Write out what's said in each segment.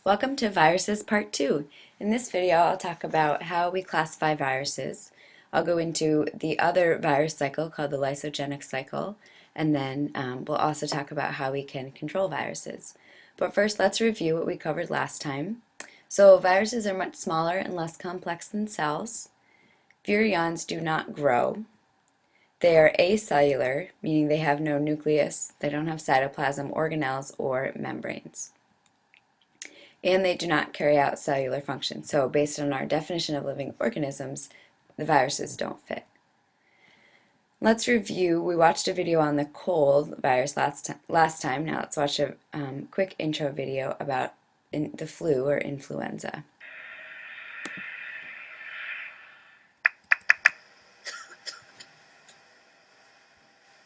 Welcome to Viruses Part 2. In this video, I'll talk about how we classify viruses. I'll go into the other virus cycle called the lysogenic cycle, and then we'll also talk about how we can control viruses. But first, let's review what we covered last time. So viruses are much smaller and less complex than cells. Virions do not grow. They are acellular, meaning they have no nucleus, they don't have cytoplasm, organelles, or membranes. And they do not carry out cellular function. So based on our definition of living organisms, the viruses don't fit. Let's review. We watched a video on the cold virus last time. Now let's watch a quick intro video about the flu or influenza.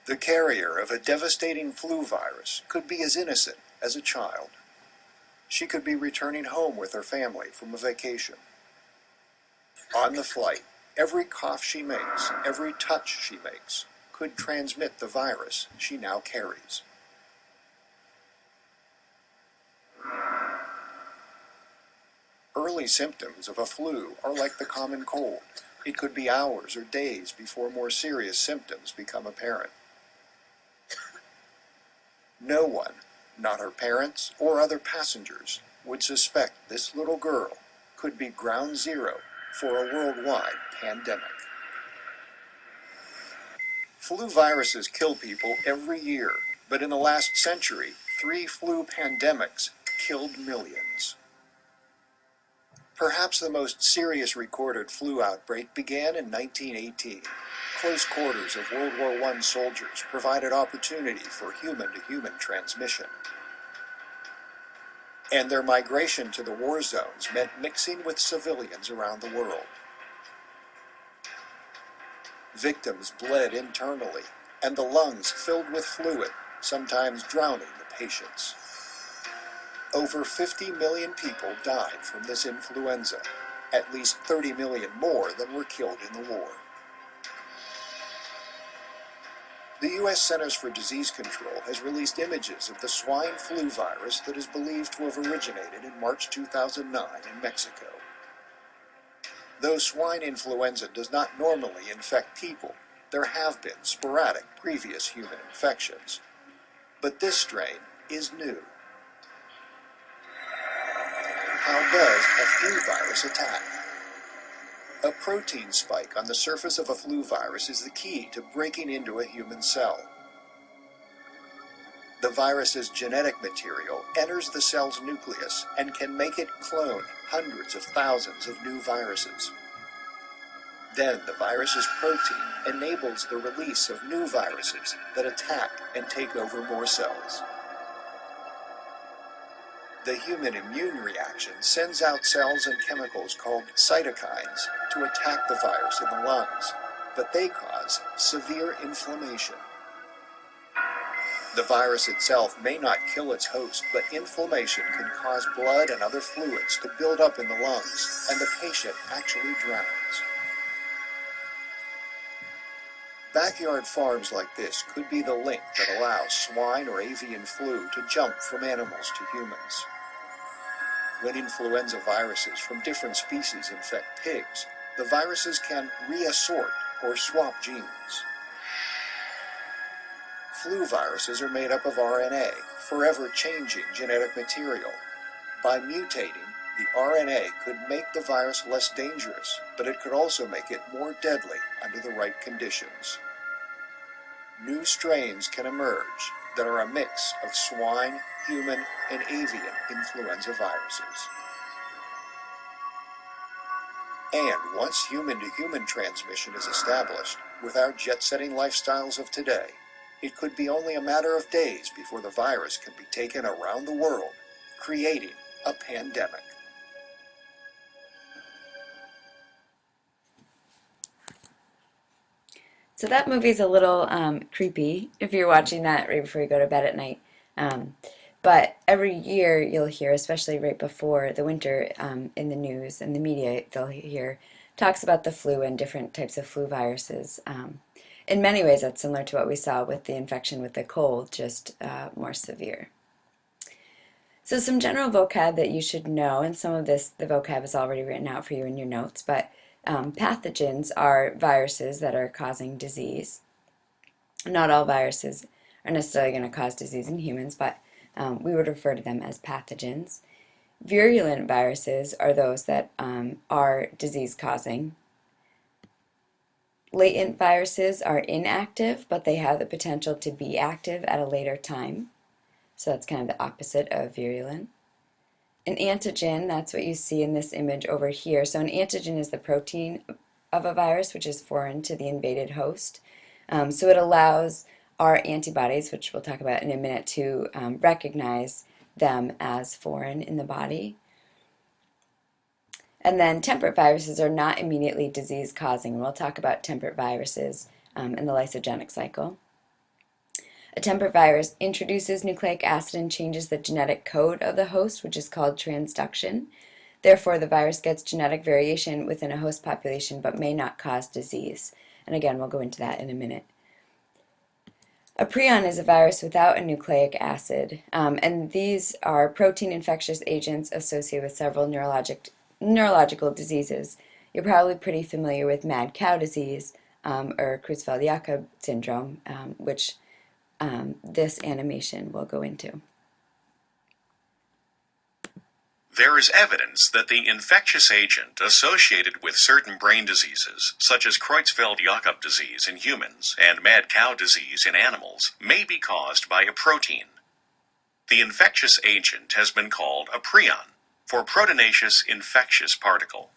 The carrier of a devastating flu virus could be as innocent as a child. She could be returning home with her family from a vacation. On the flight, every cough she makes, every touch she makes, could transmit the virus she now carries. Early symptoms of a flu are like the common cold. It could be hours or days before more serious symptoms become apparent. No one, not her parents or other passengers, would suspect this little girl could be ground zero for a worldwide pandemic. Flu viruses kill people every year, but in the last century, 3 flu pandemics killed millions. Perhaps the most serious recorded flu outbreak began in 1918. Close quarters of World War I soldiers provided opportunity for human-to-human transmission. And their migration to the war zones meant mixing with civilians around the world. Victims bled internally, and the lungs filled with fluid, sometimes drowning the patients. Over 50 million people died from this influenza, at least 30 million more than were killed in the war. The U.S. Centers for Disease Control has released images of the swine flu virus that is believed to have originated in March 2009 in Mexico. Though swine influenza does not normally infect people, there have been sporadic previous human infections. But this strain is new. How does a flu virus attack? A protein spike on the surface of a flu virus is the key to breaking into a human cell. The virus's genetic material enters the cell's nucleus and can make it clone hundreds of thousands of new viruses. Then the virus's protein enables the release of new viruses that attack and take over more cells. The human immune reaction sends out cells and chemicals called cytokines to attack the virus in the lungs, but they cause severe inflammation. The virus itself may not kill its host, but inflammation can cause blood and other fluids to build up in the lungs, and the patient actually drowns. Backyard farms like this could be the link that allows swine or avian flu to jump from animals to humans. When influenza viruses from different species infect pigs, the viruses can reassort or swap genes. Flu viruses are made up of RNA, forever changing genetic material. By mutating, the RNA could make the virus less dangerous, but it could also make it more deadly under the right conditions. New strains can emerge that are a mix of swine, human, and avian influenza viruses. And once human-to-human transmission is established, with our jet-setting lifestyles of today, it could be only a matter of days before the virus can be taken around the world, creating a pandemic. So that movie's a little creepy if you're watching that right before you go to bed at night. But every year you'll hear, especially right before the winter, in the news and the media, they'll hear talks about the flu and different types of flu viruses. In many ways, that's similar to what we saw with the infection with the cold, just more severe. So some general vocab that you should know, and some of this, the vocab is already written out for you in your notes, but pathogens are viruses that are causing disease. Not all viruses are necessarily going to cause disease in humans, but we would refer to them as pathogens. Virulent viruses are those that are disease-causing. Latent viruses are inactive, but they have the potential to be active at a later time. So that's kind of the opposite of virulent. An antigen, that's what you see in this image over here. So an antigen is the protein of a virus, which is foreign to the invaded host. So it allows our antibodies, which we'll talk about in a minute, to recognize them as foreign in the body. And then temperate viruses are not immediately disease-causing. We'll talk about temperate viruses in the lysogenic cycle. A temperate virus introduces nucleic acid and changes the genetic code of the host, which is called transduction. Therefore, the virus gets genetic variation within a host population but may not cause disease. And again, we'll go into that in a minute. A prion is a virus without a nucleic acid, and these are protein infectious agents associated with several neurological diseases. You're probably pretty familiar with mad cow disease or Creutzfeldt-Jakob syndrome, which this animation will go into. There is evidence that the infectious agent associated with certain brain diseases, such as Creutzfeldt-Jakob disease in humans and mad cow disease in animals, may be caused by a protein. The infectious agent has been called a prion, for proteinaceous infectious particle.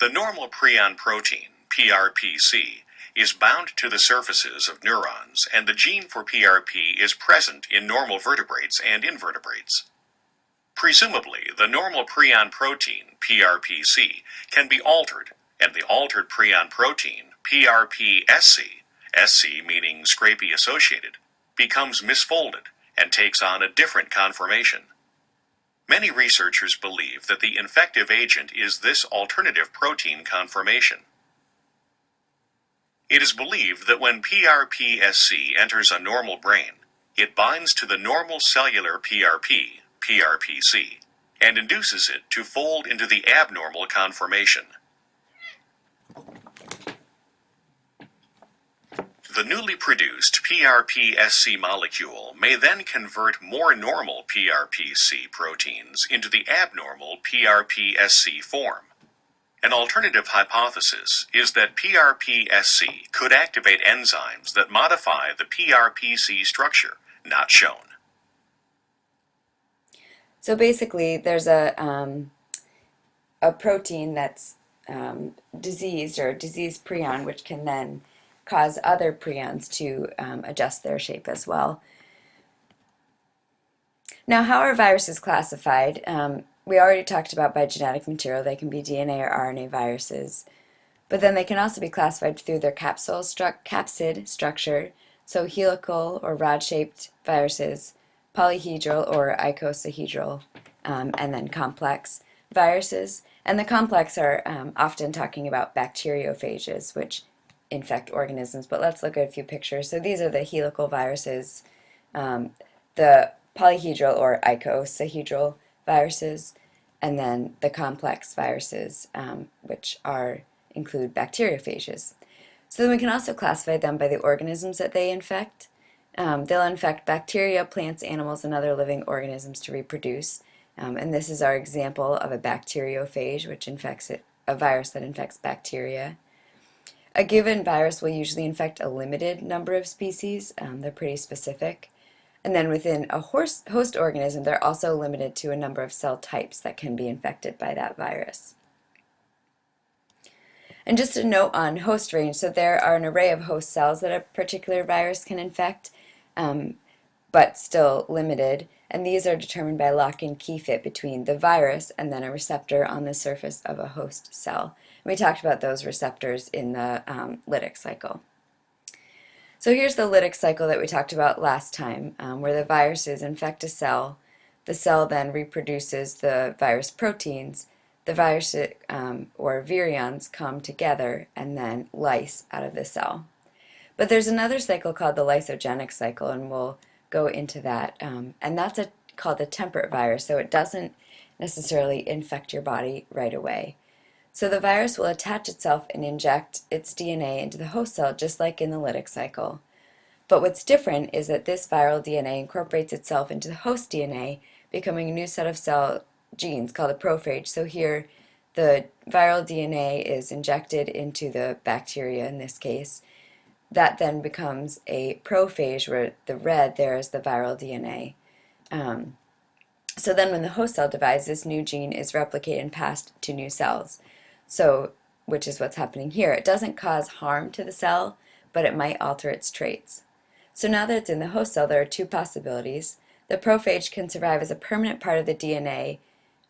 The normal prion protein, PRPC, is bound to the surfaces of neurons, and the gene for PRP is present in normal vertebrates and invertebrates. Presumably, the normal prion protein, PRPC, can be altered, and the altered prion protein, PRPSC, SC meaning scrapie associated, becomes misfolded and takes on a different conformation. Many researchers believe that the infective agent is this alternative protein conformation. It is believed that when PRPSC enters a normal brain, it binds to the normal cellular PRP, PRPC, and induces it to fold into the abnormal conformation. The newly produced PRPSC molecule may then convert more normal PRPC proteins into the abnormal PRPSC form. An alternative hypothesis is that PRPSC could activate enzymes that modify the PRPC structure, not shown. So basically, there's a protein that's diseased or diseased prion, which can then cause other prions to adjust their shape as well. Now, how are viruses classified? We already talked about by genetic material. They can be DNA or RNA viruses. But then they can also be classified through their capsid structure, so helical or rod-shaped viruses, polyhedral or icosahedral, and then complex viruses. And the complex are often talking about bacteriophages, which infect organisms. But let's look at a few pictures. So these are the helical viruses, the polyhedral or icosahedral viruses, and then the complex viruses, which include bacteriophages. So then we can also classify them by the organisms that they infect. They'll infect bacteria, plants, animals, and other living organisms to reproduce. And this is our example of a bacteriophage, which infects a virus that infects bacteria. A given virus will usually infect a limited number of species. They're pretty specific. And then within a host organism, they're also limited to a number of cell types that can be infected by that virus. And just a note on host range, so there are an array of host cells that a particular virus can infect, but still limited. And these are determined by lock and key fit between the virus and then a receptor on the surface of a host cell. We talked about those receptors in the lytic cycle. So here's the lytic cycle that we talked about last time, where the viruses infect a cell. The cell then reproduces the virus proteins. The virus or virions come together and then lyse out of the cell. But there's another cycle called the lysogenic cycle, and we'll go into that. And that's called a temperate virus, so it doesn't necessarily infect your body right away. So the virus will attach itself and inject its DNA into the host cell, just like in the lytic cycle. But what's different is that this viral DNA incorporates itself into the host DNA, becoming a new set of cell genes called a prophage. So here, the viral DNA is injected into the bacteria in this case. That then becomes a prophage, where the red there is the viral DNA. So then when the host cell divides, this new gene is replicated and passed to new cells. So, which is what's happening here. It doesn't cause harm to the cell, but it might alter its traits. So now that it's in the host cell, there are two possibilities. The prophage can survive as a permanent part of the DNA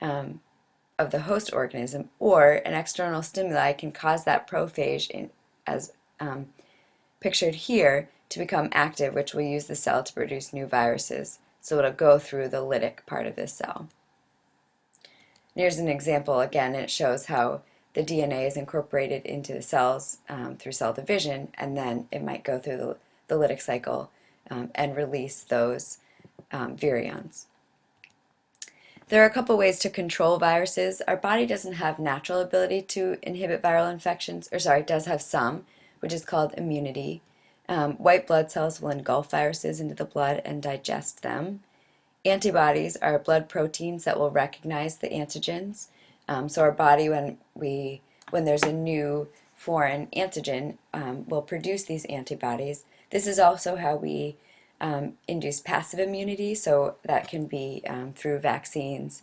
of the host organism, or an external stimuli can cause that prophage, as pictured here, to become active, which will use the cell to produce new viruses. So it'll go through the lytic part of this cell. Here's an example again, and it shows how the DNA is incorporated into the cells through cell division, and then it might go through the lytic cycle and release those virions. There are a couple ways to control viruses. Our body doesn't have natural ability to inhibit viral infections, or sorry, it does have some, which is called immunity. White blood cells will engulf viruses into the blood and digest them. Antibodies are blood proteins that will recognize the antigens. So our body, when there's a new foreign antigen, will produce these antibodies. This is also how we induce passive immunity, so that can be through vaccines.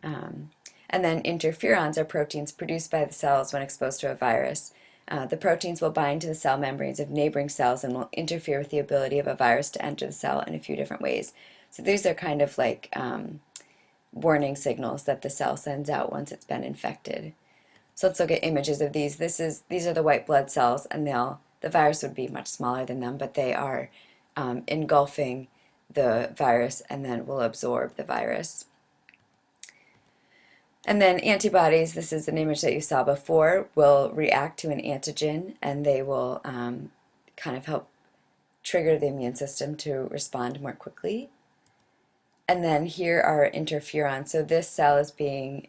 And then interferons are proteins produced by the cells when exposed to a virus. The proteins will bind to the cell membranes of neighboring cells and will interfere with the ability of a virus to enter the cell in a few different ways. So these are kind of like warning signals that the cell sends out once it's been infected. So let's look at images of these. These are the white blood cells, and the virus would be much smaller than them, but they are engulfing the virus and then will absorb the virus. And then antibodies, this is an image that you saw before, will react to an antigen, and they will kind of help trigger the immune system to respond more quickly. And then here are interferons. So this cell is being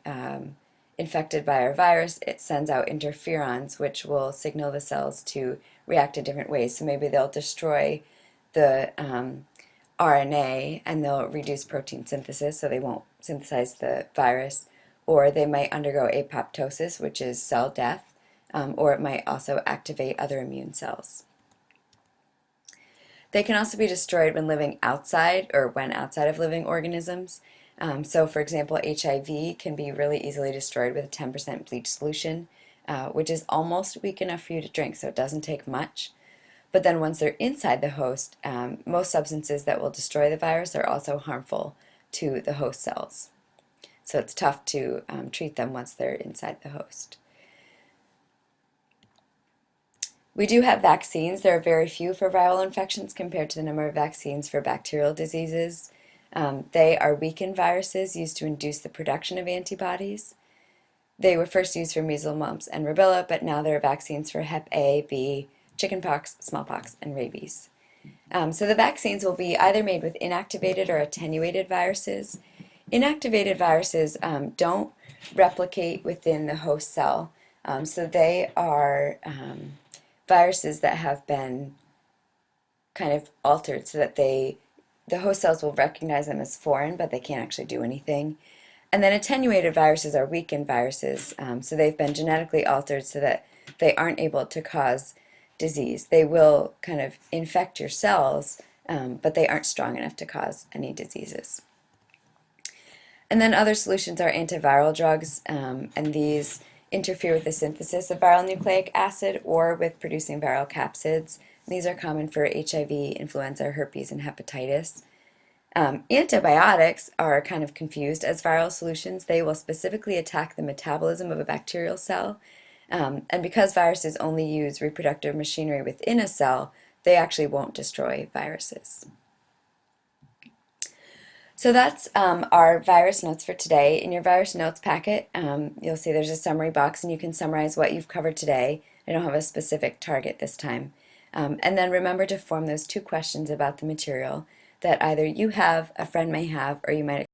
infected by our virus. It sends out interferons, which will signal the cells to react in different ways. So maybe they'll destroy the RNA and they'll reduce protein synthesis, so they won't synthesize the virus. Or they might undergo apoptosis, which is cell death, or it might also activate other immune cells. They can also be destroyed when living outside or when outside of living organisms. So for example, HIV can be really easily destroyed with a 10% bleach solution, which is almost weak enough for you to drink, so it doesn't take much. But then once they're inside the host, most substances that will destroy the virus are also harmful to the host cells. So it's tough to treat them once they're inside the host. We do have vaccines. There are very few for viral infections compared to the number of vaccines for bacterial diseases. They are weakened viruses used to induce the production of antibodies. They were first used for measles, mumps, and rubella, but now there are vaccines for Hep A, B, chickenpox, smallpox, and rabies. So the vaccines will be either made with inactivated or attenuated viruses. Inactivated viruses don't replicate within the host cell, so they are viruses that have been kind of altered so that the host cells will recognize them as foreign, but they can't actually do anything. And then attenuated viruses are weakened viruses, so they've been genetically altered so that they aren't able to cause disease. They will kind of infect your cells, but they aren't strong enough to cause any diseases. And then other solutions are antiviral drugs, and these interfere with the synthesis of viral nucleic acid or with producing viral capsids. These are common for HIV, influenza, herpes, and hepatitis. Antibiotics are kind of confused as viral solutions. They will specifically attack the metabolism of a bacterial cell, and because viruses only use reproductive machinery within a cell, they actually won't destroy viruses. So that's our virus notes for today. In your virus notes packet, you'll see there's a summary box, and you can summarize what you've covered today. I don't have a specific target this time. And then remember to form those 2 questions about the material. that either you have, a friend may have, or you might